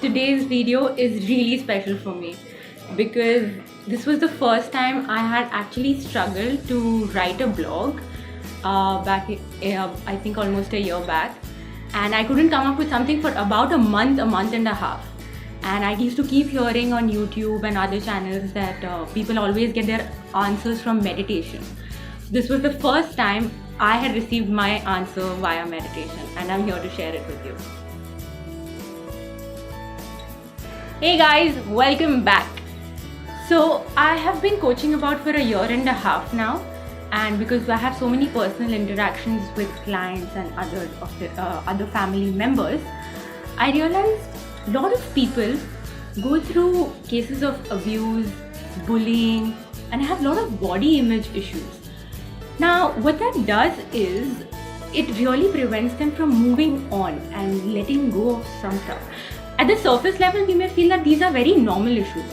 Today's video is really special for me because this was the first time I had actually struggled to write a blog back, I think almost a year back, and I couldn't come up with something for about a month and a half. And I used to keep hearing on YouTube and other channels that people always get their answers from meditation. This was the first time I had received my answer via meditation, and I'm here to share it with you. Hey guys, welcome back. So I have been coaching about for a year and a half now, and because I have so many personal interactions with clients and other family members, I realized a lot of people go through cases of abuse, bullying, and have a lot of body image issues. Now, what that does is it really prevents them from moving on and letting go of some stuff. At the surface level, we may feel that these are very normal issues,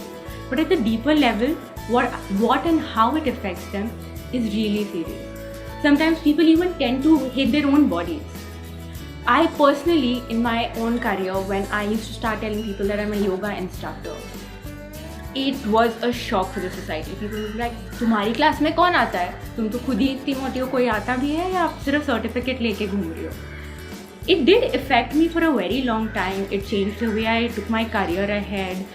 but at the deeper level, what and how it affects them is really serious. Sometimes people even tend to hate their own bodies. I personally, in my own career, when I used to start telling people that I'm a yoga instructor, it was a shock for the society. People were like, तुम्हारी class में कौन आता है? तुम तो खुद ही इतनी मोटी हो, कोई आता भी है या सिर्फ सर्टिफिकेट लेके घूम रही हो? It did affect me for a very long time. It changed the way I took my career ahead.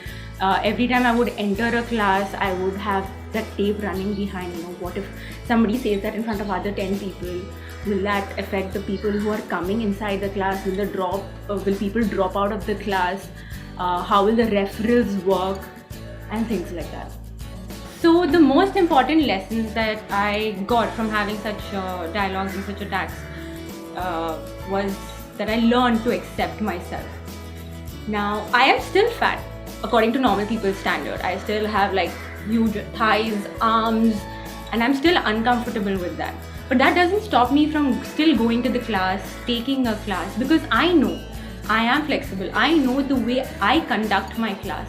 Every time I would enter a class, I would have that tape running behind. What if somebody says that in front of other 10 people? Will that affect the people who are coming inside the class? Will people drop out of the class? How will the referrals work? And things like that. So the most important lessons that I got from having such dialogues and such attacks was that I learned to accept myself. Now, I am still fat according to normal people's standard. I still have like huge thighs, arms, and I'm still uncomfortable with that. But that doesn't stop me from still going to the class, taking a class, because I know I am flexible. I know the way I conduct my class.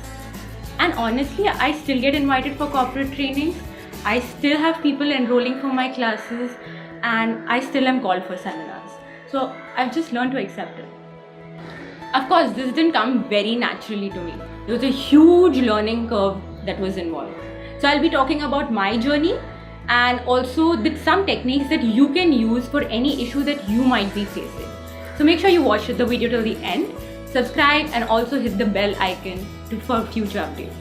And honestly, I still get invited for corporate trainings. I still have people enrolling for my classes, and I still am called for seminars. So I've just learned to accept it. Of course, this didn't come very naturally to me. There was a huge learning curve that was involved. So I'll be talking about my journey and also some techniques that you can use for any issue that you might be facing. So make sure you watch the video till the end, subscribe, and also hit the bell icon for future updates.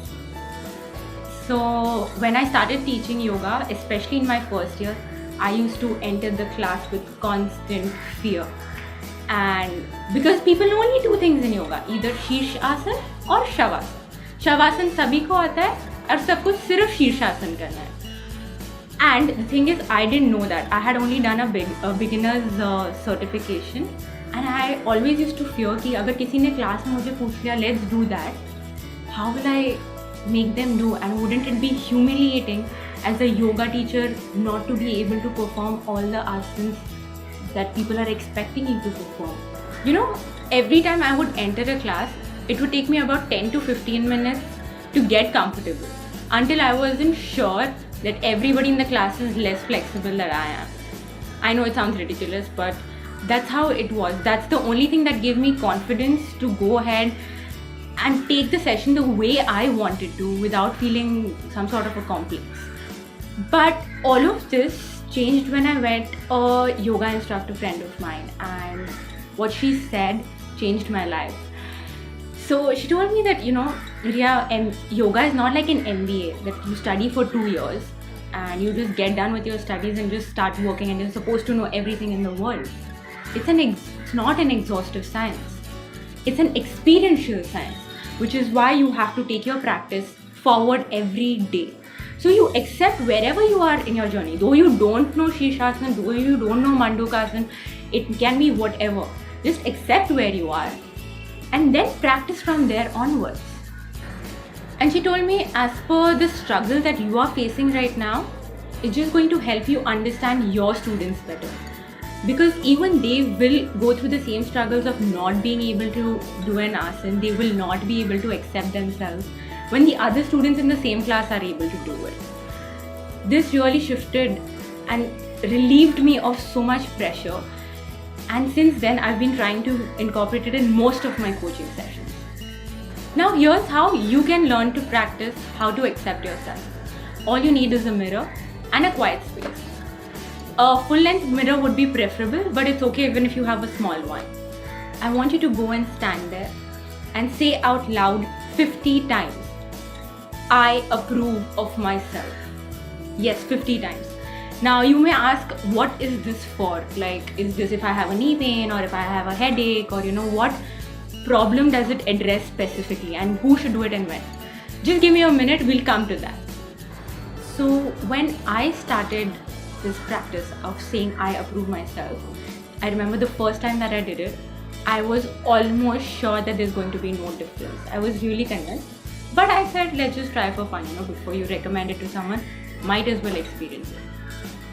So when I started teaching yoga, especially in my first year, I used to enter the class with constant fear. And because people know only two things in yoga, either Shirshasana or Shavasana. Shavasana sabhi ko aata hai aur sabko sirf Shirshasana karna hai. And the thing is, I didn't know that. I had only done a beginner's certification, and I always used to fear कि अगर किसी ने class में मुझे पूछ लिया, let's do that, how will I make them do? And wouldn't it be humiliating as a yoga teacher not to be able to perform all the asanas that people are expecting you to perform? Every time I would enter a class, it would take me about 10 to 15 minutes to get comfortable until I wasn't sure that everybody in the class is less flexible than I am. I know it sounds ridiculous, but that's how it was. That's the only thing that gave me confidence to go ahead and take the session the way I wanted to without feeling some sort of a complex. But all of this changed when I met a yoga instructor friend of mine, and what she said changed my life. So she told me that, Riya, yoga is not like an MBA that you study for 2 years and you just get done with your studies and just start working and you're supposed to know everything in the world. It's not an exhaustive science. It's an experiential science, which is why you have to take your practice forward every day. So you accept wherever you are in your journey. Though you don't know Shirshasana, though you don't know Mandukasana, it can be whatever. Just accept where you are and then practice from there onwards. And she told me, as per the struggle that you are facing right now, it's just going to help you understand your students better. Because even they will go through the same struggles of not being able to do an asana. They will not be able to accept themselves when the other students in the same class are able to do it. This really shifted and relieved me of so much pressure, and since then I've been trying to incorporate it in most of my coaching sessions. Now here's how you can learn to practice how to accept yourself. All you need is a mirror and a quiet space. A full-length mirror would be preferable, but it's okay even if you have a small one. I want you to go and stand there and say out loud 50 times, I approve of myself. Yes, 50 times. Now you may ask, what is this for? Like, is this if I have a knee pain or if I have a headache, or what problem does it address specifically, and who should do it and when? Just give me a minute, we'll come to that. So when I started this practice of saying I approve myself, I remember the first time that I did it, I was almost sure that there's going to be no difference. I was really convinced. But I said, let's just try for fun, before you recommend it to someone, might as well experience it.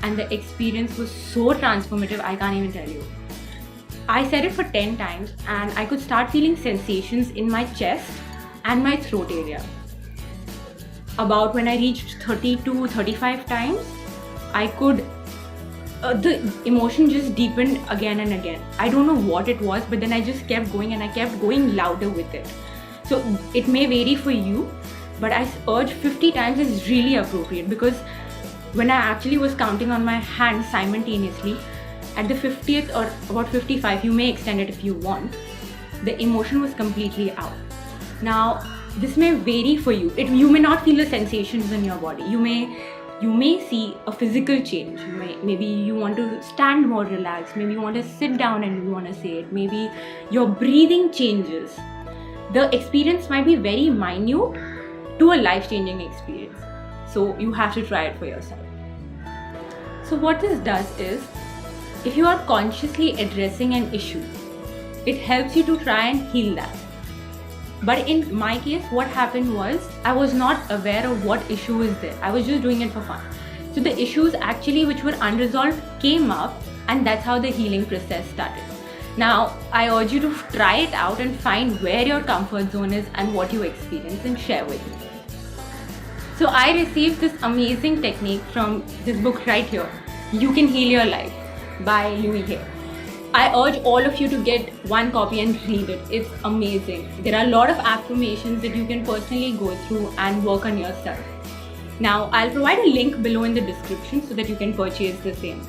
And the experience was so transformative, I can't even tell you. I said it for 10 times and I could start feeling sensations in my chest and my throat area. About when I reached 30 to 35 times, I could, the emotion just deepened again and again. I don't know what it was, but then I just kept going and I kept going louder with it. So it may vary for you, but I urge 50 times is really appropriate, because when I actually was counting on my hands simultaneously, at the 50th or about 55, you may extend it if you want, the emotion was completely out. Now, this may vary for you. You may not feel the sensations in your body. You may see a physical change. Maybe you want to stand more relaxed. Maybe you want to sit down and you want to say it. Maybe your breathing changes. The experience might be very minute to a life-changing experience. So you have to try it for yourself. So what this does is, if you are consciously addressing an issue, it helps you to try and heal that. But in my case, what happened was, I was not aware of what issue is there. I was just doing it for fun. So the issues actually which were unresolved came up, and that's how the healing process started. Now, I urge you to try it out and find where your comfort zone is and what you experience and share with me. So I received this amazing technique from this book right here, You Can Heal Your Life by Louise Hay. I urge all of you to get one copy and read it. It's amazing. There are a lot of affirmations that you can personally go through and work on yourself. Now, I'll provide a link below in the description so that you can purchase the same.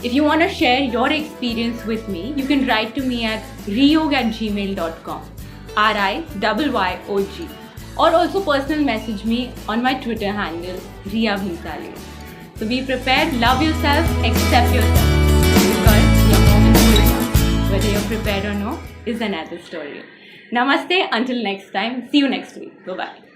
If you want to share your experience with me, you can write to me at riyyog@gmail.com, RIYYOG, or also personal message me on my Twitter handle, Riyyog. So be prepared, love yourself, accept yourself, because your moment will come. Whether you're prepared or no is another story. Namaste, until next time. See you next week. Bye-bye.